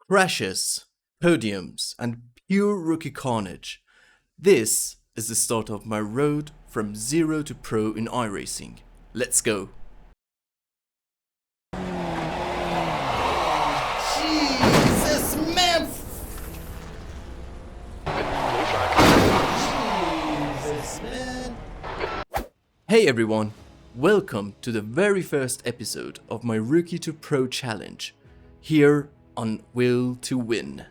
Crashes, podiums, and pure rookie carnage. This is the start of my road from zero to pro in iRacing. Let's go! Jesus, man! Jesus, man! Hey everyone! Welcome to the very first episode of my Rookie to Pro challenge, here on Will to Win.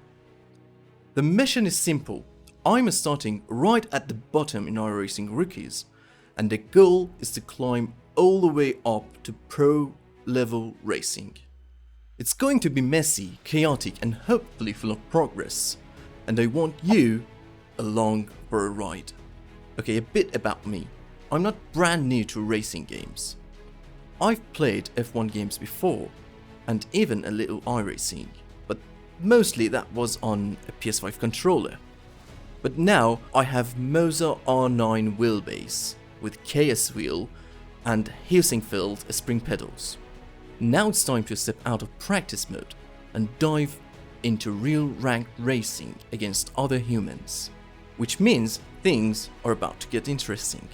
The mission is simple. I'm starting right at the bottom in iRacing Rookies, and the goal is to climb all the way up to pro level racing. It's going to be messy, chaotic, and hopefully full of progress, and I want you along for a ride. Okay, a bit about me. I'm not brand new to racing games. I've played F1 games before, and even a little iRacing, but mostly that was on a PS5 controller. But now I have Moza R9 wheelbase with KS wheel and Helsingfeld spring pedals. Now it's time to step out of practice mode and dive into real ranked racing against other humans, which means things are about to get interesting.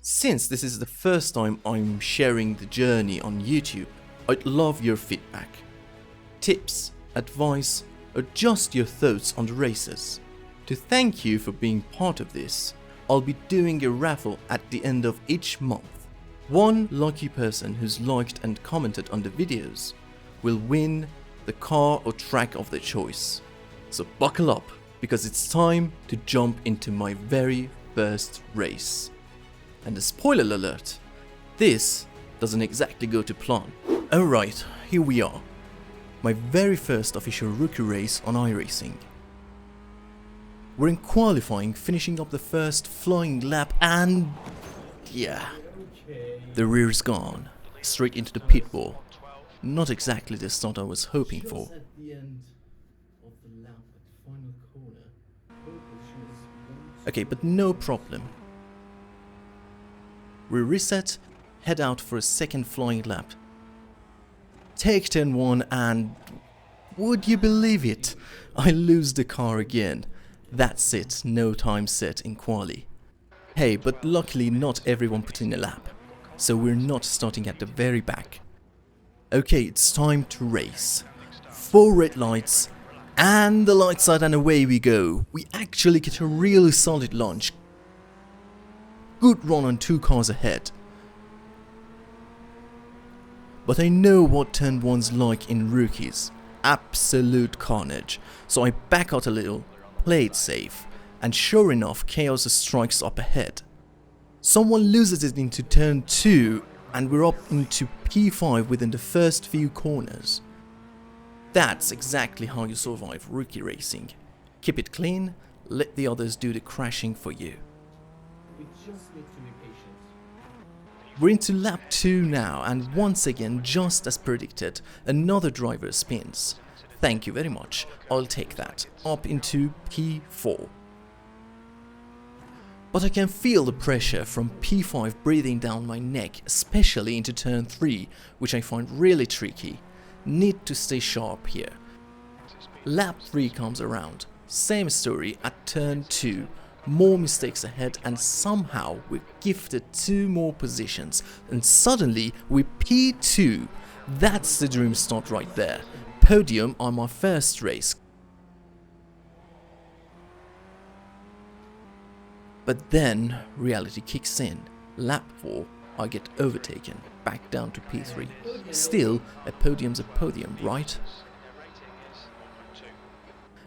Since this is the first time I'm sharing the journey on YouTube, I'd love your feedback, tips, advice, or just your thoughts on the races. To thank you for being part of this, I'll be doing a raffle at the end of each month. One lucky person who's liked and commented on the videos will win the car or track of their choice. So buckle up, because it's time to jump into my very first race. And a spoiler alert, this doesn't exactly go to plan. Alright, here we are. My very first official rookie race on iRacing. We're in qualifying, finishing up the first flying lap, and yeah, the rear's gone, straight into the pit wall. Not exactly the start I was hoping for. Okay, but no problem. We reset, head out for a second flying lap. Take turn 1 and... would you believe it? I lose the car again. That's it, no time set in quali. Hey, but luckily not everyone put in a lap, so we're not starting at the very back. Okay, it's time to race. 4 red lights, and the lights out and away we go. We actually get a really solid launch. Good run on 2 cars ahead. But I know what turn 1's like in rookies. Absolute carnage. So I back out a little, play it safe, and sure enough chaos strikes up ahead. Someone loses it into turn 2 and we're up into P5 within the first few corners. That's exactly how you survive rookie racing. Keep it clean, let the others do the crashing for you. We just need to be patient. We're into lap 2 now, and once again, just as predicted, another driver spins. Thank you very much, I'll take that. Up into P4. But I can feel the pressure from P5 breathing down my neck, especially into turn 3, which I find really tricky. Need to stay sharp here. Lap 3 comes around. Same story at turn 2. More mistakes ahead, and somehow we're gifted 2 more positions, and suddenly we're P2. That's the dream start right there. Podium on my first race. But then reality kicks in. Lap 4, I get overtaken, back down to P3. Still, a podium's a podium, right?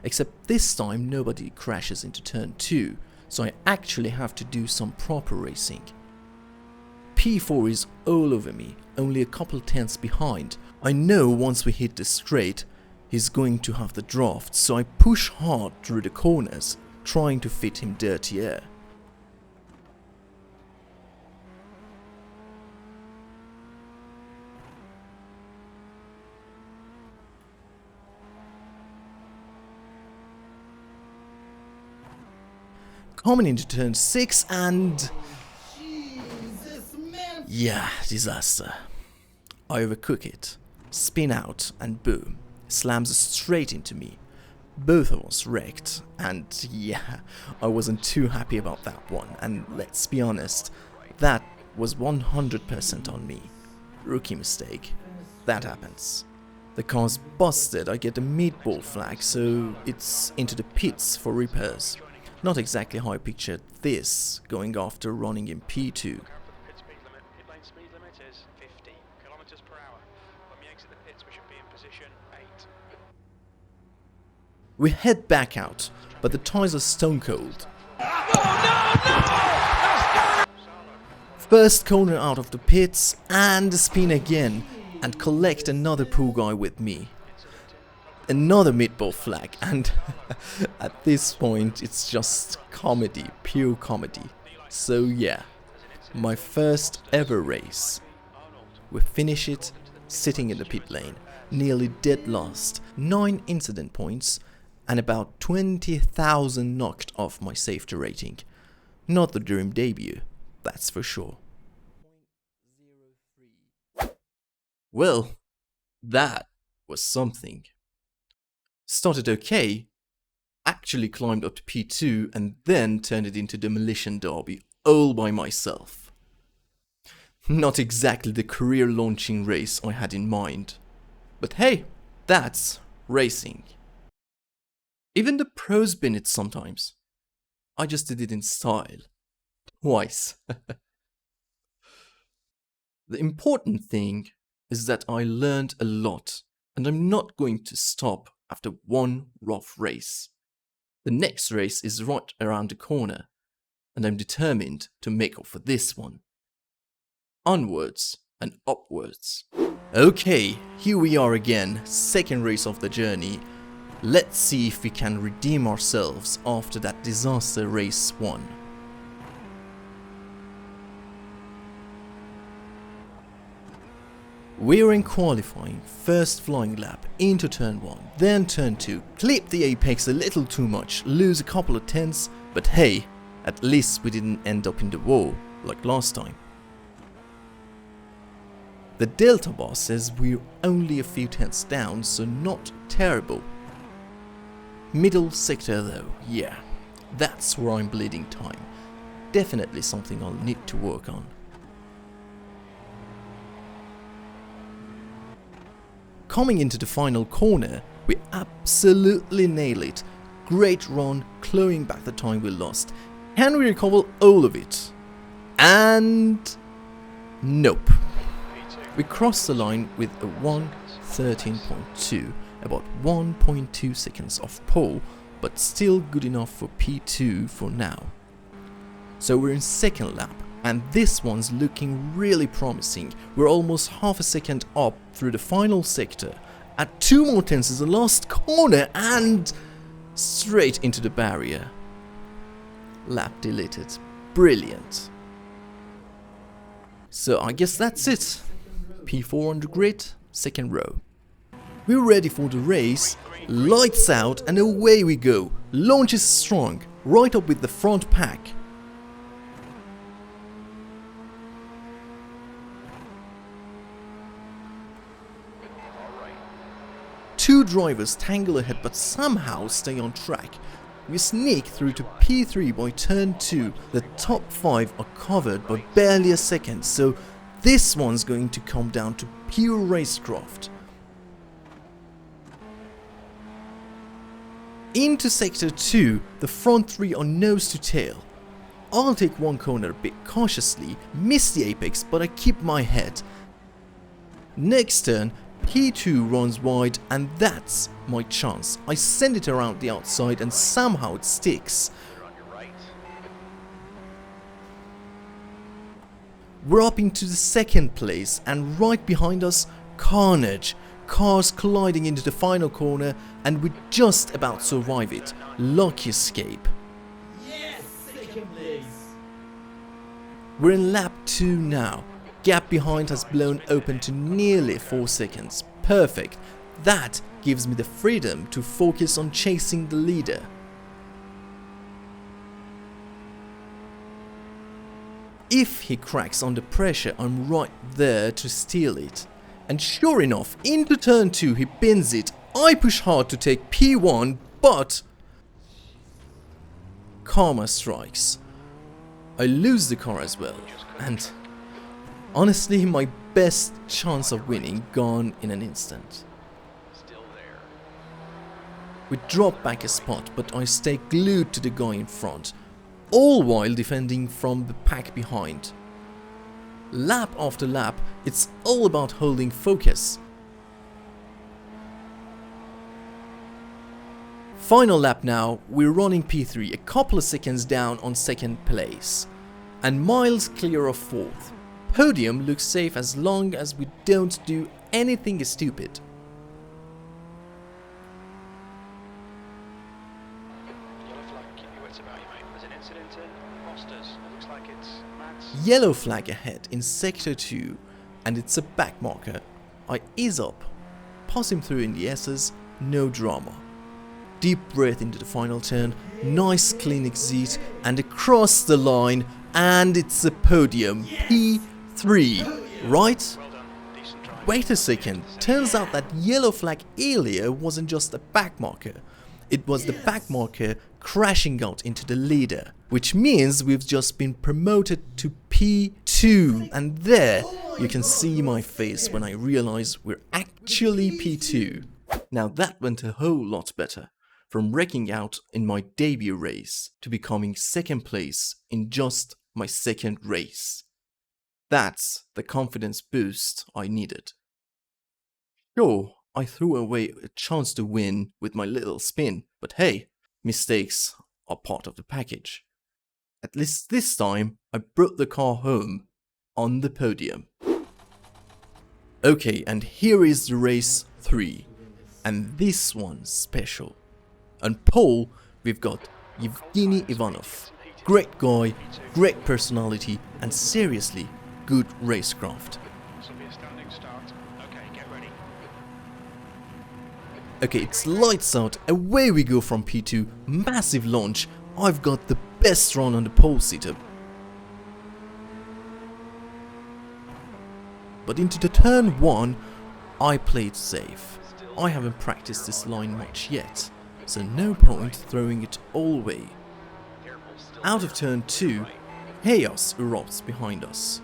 Except this time nobody crashes into turn 2, so I actually have to do some proper racing. P4 is all over me, only a couple tenths behind. I know once we hit the straight, he's going to have the draft, so I push hard through the corners, trying to fit him dirty air. Coming into turn 6 and... Jesus, man. Yeah, disaster. I overcook it, spin out, and boom. slams straight into me. Both of us wrecked, and yeah, I wasn't too happy about that one, and let's be honest, that was 100% on me. Rookie mistake. That happens. The car's busted, I get a meatball flag, so it's into the pits for repairs. Not exactly how I pictured this, going after running in P2. We head back out, but the tyres are stone cold. First corner out of the pits, and a spin again, and collect another pool guy with me. Another meatball flag, and at this point it's just comedy, pure comedy. So yeah, my first ever race. We finish it sitting in the pit lane, nearly dead last, 9 incident points, and about 20,000 knocked off my safety rating. Not the dream debut, that's for sure. Well, that was something. Started okay, actually climbed up to P2 and then turned it into Demolition Derby all by myself. Not exactly the career launching race I had in mind. But hey, that's racing. Even the pros bin it sometimes. I just did it in style. Twice. The important thing is that I learned a lot, and I'm not going to stop after one rough race. The next race is right around the corner, and I'm determined to make up for this one. Onwards and upwards. Okay, here we are again, second race of the journey. Let's see if we can redeem ourselves after that disaster race 1. We're in qualifying, first flying lap into turn 1, then turn 2, clip the apex a little too much, lose a couple of tenths, but hey, at least we didn't end up in the wall like last time. The Delta boss says we're only a few tenths down, so not terrible. Middle sector though, yeah, that's where I'm bleeding time. Definitely something I'll need to work on. Coming into the final corner, we absolutely nail it. Great run, clawing back the time we lost. Can we recover all of it? And nope. We crossed the line with a 1:13.2, about 1.2 seconds off pole, but still good enough for P2 for now. So we're in second lap, and this one's looking really promising. We're almost half a second up through the final sector. At 2 more tenths is the last corner, and straight into the barrier. Lap deleted. Brilliant. So I guess that's it. P4 on the grid, second row. We're ready for the race, lights out, and away we go. Launch is strong, right up with the front pack. Two drivers tangle ahead but somehow stay on track. We sneak through to P3 by turn 2. The top 5 are covered by barely a second, so this one's going to come down to pure racecraft. Into sector 2, the front 3 are nose to tail. I'll take one corner a bit cautiously, miss the apex, but I keep my head. Next turn, P2 runs wide, and that's my chance. I send it around the outside and somehow it sticks. We're up into the second place, and right behind us, carnage. Cars colliding into the final corner, and we just about survive it. Lucky escape. Yes, second place. We're in lap 2 now. Gap behind has blown open to nearly 4 seconds. Perfect. That gives me the freedom to focus on chasing the leader. If he cracks under pressure, I'm right there to steal it. And sure enough, into turn 2 he bins it I push hard to take P1, but karma strikes. I lose the car as well, and honestly my best chance of winning gone in an instant. We drop back a spot, but I stay glued to the guy in front, all while defending from the pack behind. Lap after lap, it's all about holding focus. Final lap now, we're running P3, a couple of seconds down on second place, and miles clear of fourth. Podium looks safe as long as we don't do anything stupid. Yellow flag ahead in sector 2, and it's a back marker. I ease up, pass him through in the S's, no drama. Deep breath into the final turn, nice clean exit, and across the line, and it's a podium, P3, right? Wait a second, turns out that yellow flag earlier wasn't just a back marker. It was the back marker crashing out into the leader, which means we've just been promoted to P2, and there you can see my face when I realize we're actually P2. Now that went a whole lot better, from wrecking out in my debut race to becoming second place in just my second race. That's the confidence boost I needed. Sure, I threw away a chance to win with my little spin, but hey, mistakes are part of the package. At least this time, I brought the car home on the podium. Okay, and here is the race 3, and this one's special. On pole, we've got Yevgeny Ivanov. Great guy, great personality, and seriously good racecraft. Okay, it's lights out, away we go from P2, massive launch. I've got the best run on the pole setup. But into the turn 1, I played safe. I haven't practiced this line much yet, so no point throwing it all away. Out of turn 2, chaos erupts behind us.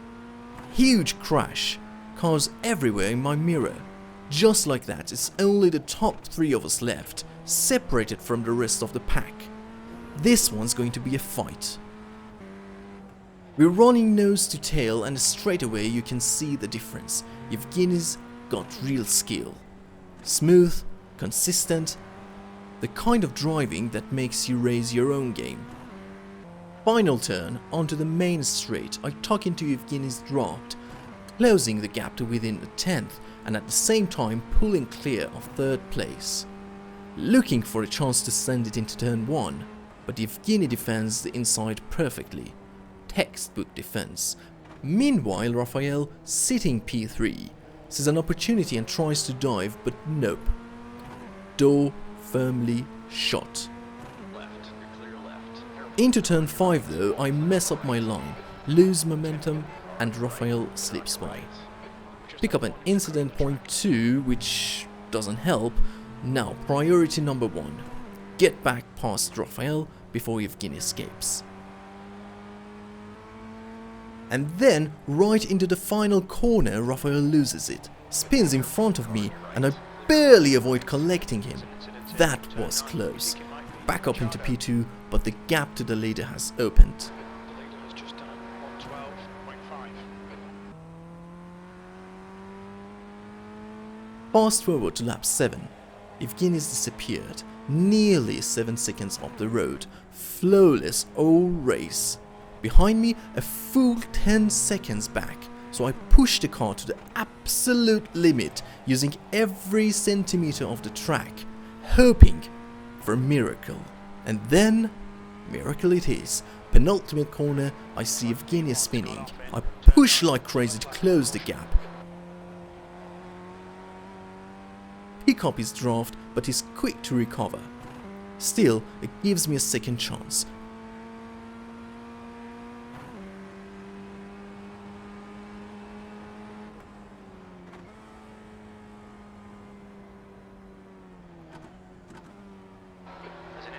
Huge crash, cars everywhere in my mirror. Just like that, it's only the top 3 of us left, separated from the rest of the pack. This one's going to be a fight. We're running nose to tail, and straight away you can see the difference. Yevgeny's got real skill. Smooth, consistent, the kind of driving that makes you raise your own game. Final turn, onto the main straight, I tuck into Yevgeny's draft, closing the gap to within a tenth, and at the same time pulling clear of third place. Looking for a chance to send it into turn 1, but Yevgeny defends the inside perfectly. Textbook defense. Meanwhile, Raphael, sitting P3, sees an opportunity and tries to dive, but nope. Door firmly shut. Into turn 5 though, I mess up my line, lose momentum, and Raphael slips by. Pick up an incident point 2, which doesn't help. Now priority number 1. Get back past Raphael before Yevgeny escapes. And then, right into the final corner, Raphael loses it, spins in front of me, and I barely avoid collecting him. That was close. Back up into P2, but the gap to the leader has opened. Fast forward to lap 7. Yevgeny's disappeared, nearly 7 seconds up the road. Flawless all race. Behind me, a full 10 seconds back, so I push the car to the absolute limit, using every centimeter of the track, hoping for a miracle. And then, miracle it is. Penultimate corner, I see Yevgeny spinning. I push like crazy to close the gap. Pick up his draft, but he's quick to recover. Still, it gives me a second chance.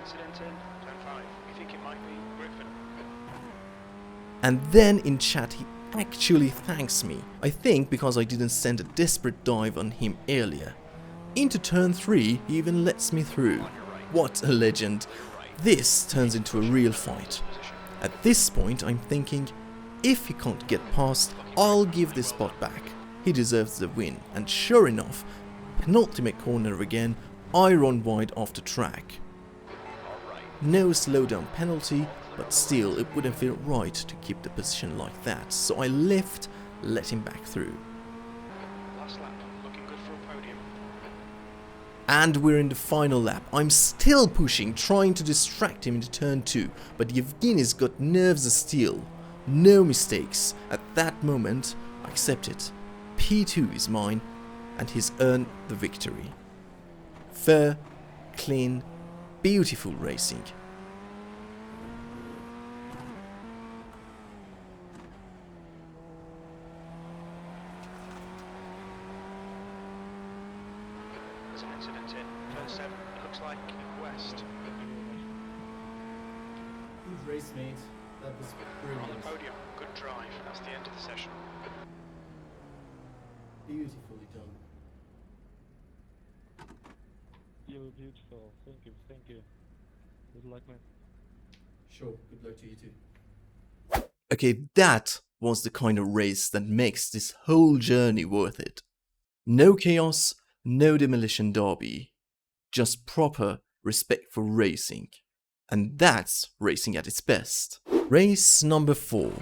incident in turn 5. We think it might be Griffin. And then in chat he actually thanks me. I think because I didn't send a desperate dive on him earlier. Into turn 3 he even lets me through. What a legend. This turns into a real fight. At this point I'm thinking, if he can't get past, I'll give this spot back. He deserves the win, and sure enough, penultimate corner again, I run wide off the track. No slowdown penalty, but still it wouldn't feel right to keep the position like that, so I lift, let him back through. Last lap, looking good for a podium. And we're in the final lap. I'm still pushing, trying to distract him into turn 2, but Yevgeny's got nerves of steel. No mistakes. At that moment, I accept it. P2 is mine, and he's earned the victory. Fair, clean, beautiful racing. There's an incident in turn 7. It looks like west. Good race, mate. That was We're on the brilliant. podium. Good drive. That's the end of the session. Beautifully done. You were beautiful. Thank you. Thank you. Good luck, man. Sure, good luck to you too. Okay, that was the kind of race that makes this whole journey worth it. No chaos, no demolition derby. Just proper, respectful racing. And that's racing at its best. Race number 4.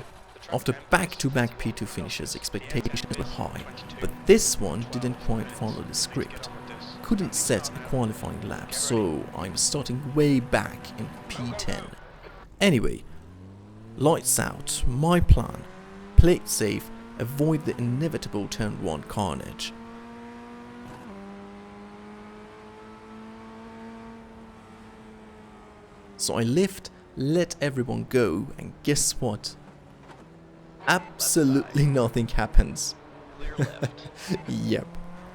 After back-to-back P2 finishes, expectations were high, but this one didn't quite follow the script. Couldn't set a qualifying lap, so I'm starting way back in P10. Anyway, lights out, my plan. Play it safe, avoid the inevitable turn 1 carnage. So I lift, let everyone go, and guess what? Absolutely nothing happens. Yep,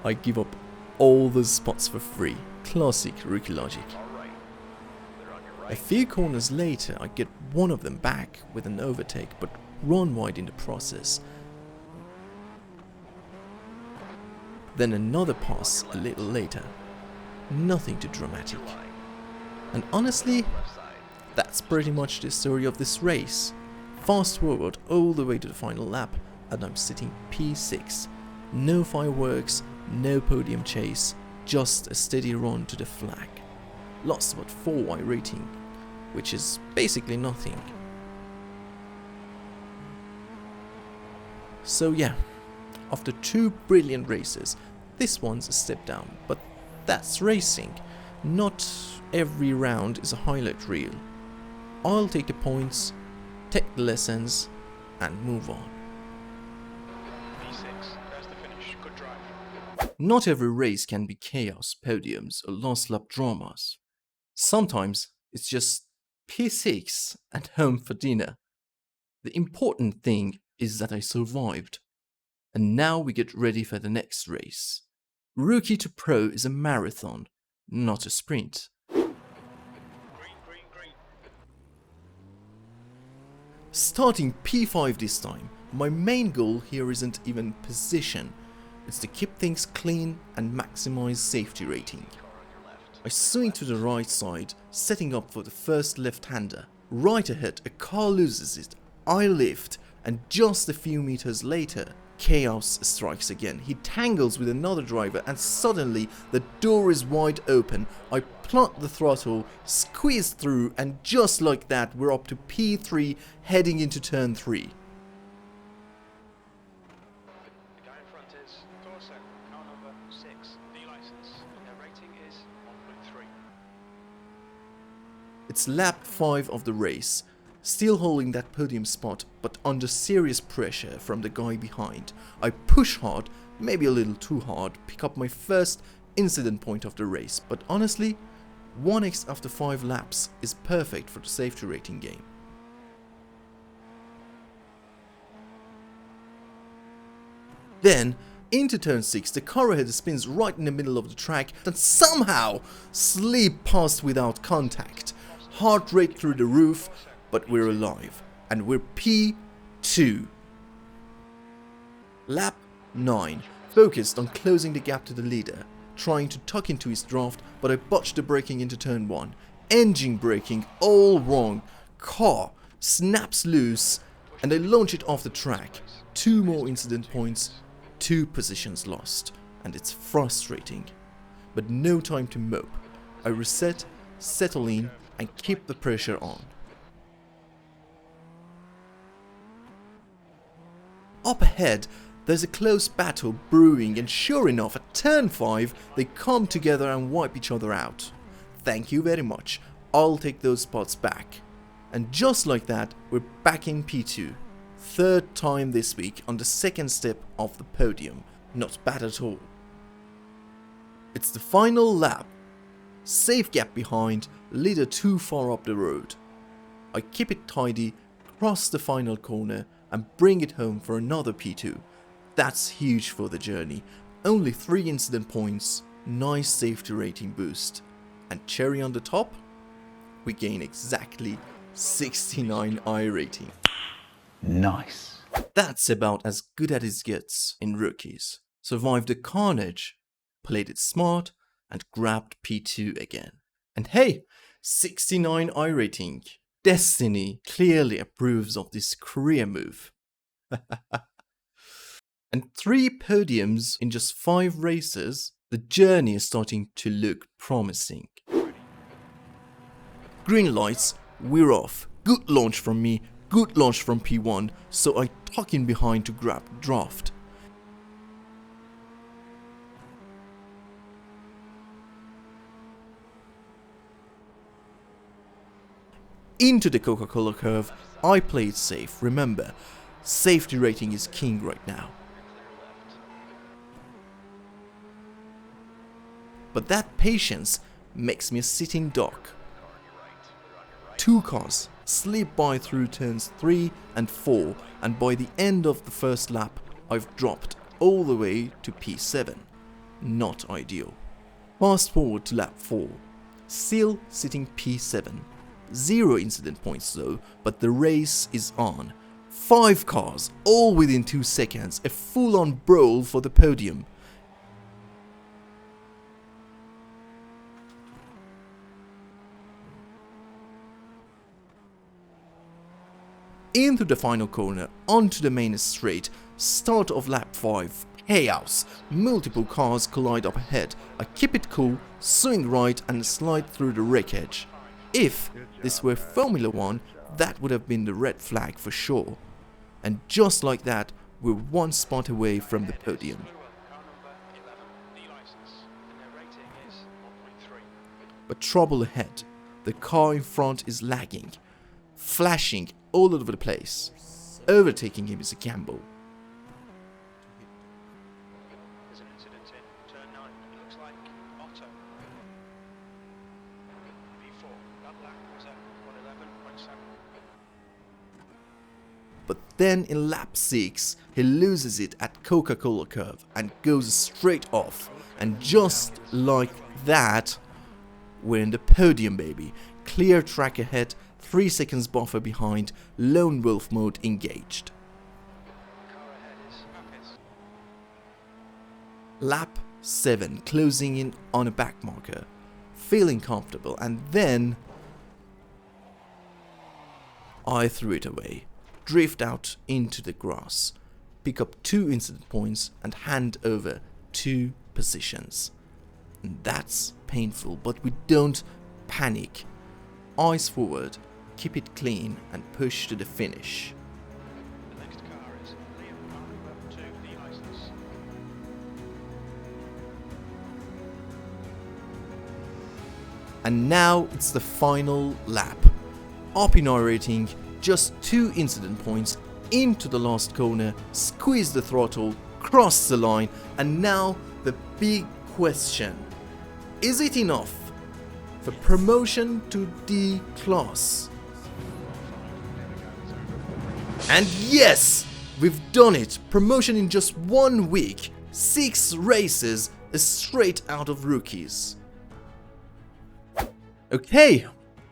I give up all those spots for free. Classic rookie logic. A few corners later, I get one of them back with an overtake, but run wide in the process. Then another pass a little later. Nothing too dramatic. And honestly, that's pretty much the story of this race. Fast forward all the way to the final lap, and I'm sitting P6. No fireworks, no podium chase, just a steady run to the flag. Lost about 4 iRating, which is basically nothing. So yeah, after 2 brilliant races, this one's a step down, but that's racing. Not every round is a highlight reel. I'll take the points, take the lessons, and move on. P6, there's the finish. Good drive. Not every race can be chaos, podiums, or last lap dramas. Sometimes it's just P6 and home for dinner. The important thing is that I survived. And now we get ready for the next race. Rookie to Pro is a marathon, not a sprint. Green, green, green. Starting P5 this time, my main goal here isn't even position. It's to keep things clean and maximize safety rating. I swing to the right side, setting up for the first left-hander. Right ahead, a car loses it. I lift, and just a few meters later, chaos strikes again. He tangles with another driver, and suddenly the door is wide open. I plant the throttle, squeeze through, and just like that, we're up to P3, heading into turn 3. The guy in front is Thorson, car number 6, the license. Their rating is 1.3. It's lap 5 of the race. Still holding that podium spot, but under serious pressure from the guy behind. I push hard, maybe a little too hard, pick up my first incident point of the race, but honestly, 1x after 5 laps is perfect for the safety rating game. Then, into turn 6, the car ahead spins right in the middle of the track and somehow slip past without contact. heart rate through the roof, but we're alive, and we're P2. Lap 9, focused on closing the gap to the leader, trying to tuck into his draft, but I botched the braking into turn 1. Engine braking all wrong, car snaps loose, and I launch it off the track. 2 more incident points, 2 positions lost, and it's frustrating. But no time to mope. I reset, settle in, and keep the pressure on. Up ahead, there's a close battle brewing, and sure enough, at turn 5, they come together and wipe each other out. Thank you very much, I'll take those spots back. And just like that, we're back in P2. 3rd time this week on the 2nd step of the podium. Not bad at all. It's the final lap. Safe gap behind, leader too far up the road. I keep it tidy, cross the final corner, and bring it home for another P2. That's huge for the journey. Only 3 incident points, nice safety rating boost. And cherry on the top, we gain exactly 69 iRating. Nice. That's about as good as it gets in rookies. Survived the carnage, played it smart, and grabbed P2 again. And hey, 69 iRating. Destiny clearly approves of this career move. And 3 podiums in just 5 races, the journey is starting to look promising. Green lights, we're off. Good launch from me, good launch from P1, so I tuck in behind to grab draft. Into the Coca-Cola curve, I play it safe. Remember, safety rating is king right now. But that patience makes me a sitting duck. 2 cars slip by through turns 3 and 4, and by the end of the first lap, I've dropped all the way to P7. Not ideal. Fast forward to lap 4. Still sitting P7. 0 incident points though, but the race is on. 5 cars, all within 2 seconds, a full-on brawl for the podium. Into the final corner, onto the main straight, start of lap 5, chaos, multiple cars collide up ahead, I keep it cool, swing right and slide through the wreckage. If this were Formula 1, that would have been the red flag for sure. And just like that, we're 1 spot away from the podium. But trouble ahead, the car in front is lagging, flashing all over the place. Overtaking him is a gamble. There's an incident in turn 9. It looks like Otto. P4. That lap was at 111.7. But then in lap 6, he loses it at Coca-Cola curve and goes straight off. And just like that, we're in the podium, baby. Clear track ahead, 3 seconds buffer behind, lone wolf mode engaged. Car ahead is Apis. Lap 7, closing in on a back marker, feeling comfortable, and then I threw it away, drift out into the grass, pick up 2 incident points and hand over 2 positions. And that's painful, but we don't panic. Eyes forward, keep it clean and push to the finish. The next car is Liam Carnage 2, the license. And now it's the final lap. Up in iRating, just 2 incident points, into the last corner, squeeze the throttle, cross the line, and now the big question. Is it enough for promotion to D class? And yes, we've done it! Promotion in just 1 week, 6 races straight out of rookies. Okay,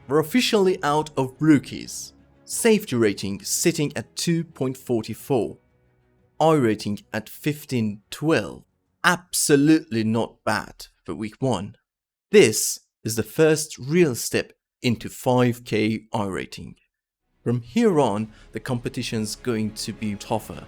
we're officially out of rookies. Safety rating sitting at 2.44. iRating at 1512. Absolutely not bad for week 1. This is the first real step into 5k iRating. From here on, the competition's going to be tougher,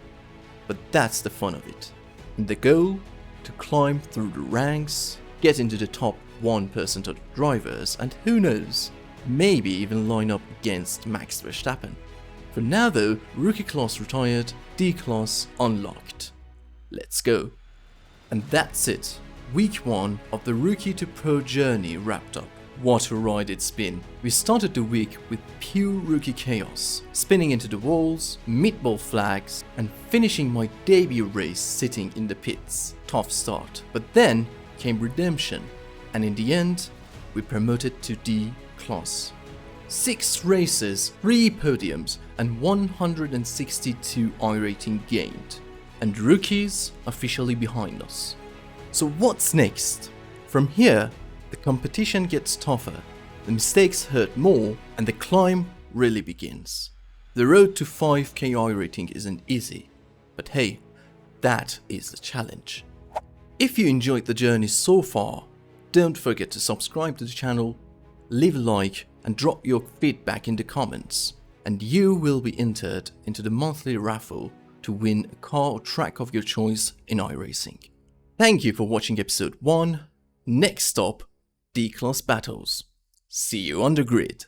but that's the fun of it. And the goal? To climb through the ranks, get into the top 1% of the drivers, and who knows, maybe even line up against Max Verstappen. For now though, rookie class retired, D class unlocked. Let's go. And that's it. Week 1 of the rookie to pro journey wrapped up. What a ride it's been. We started the week with pure rookie chaos, spinning into the walls, meatball flags, and finishing my debut race sitting in the pits. Tough start. But then came redemption, and in the end, we promoted to D class. 6 races, 3 podiums, and 162 iRating gained. And rookies officially behind us. So what's next? From here, the competition gets tougher, the mistakes hurt more, and the climb really begins. The road to 5k iRating isn't easy, but hey, that is the challenge. If you enjoyed the journey so far, don't forget to subscribe to the channel, leave a like, and drop your feedback in the comments, and you will be entered into the monthly raffle to win a car or track of your choice in iRacing. Thank you for watching episode 1. Next stop, D-Class Battles. See you on the grid.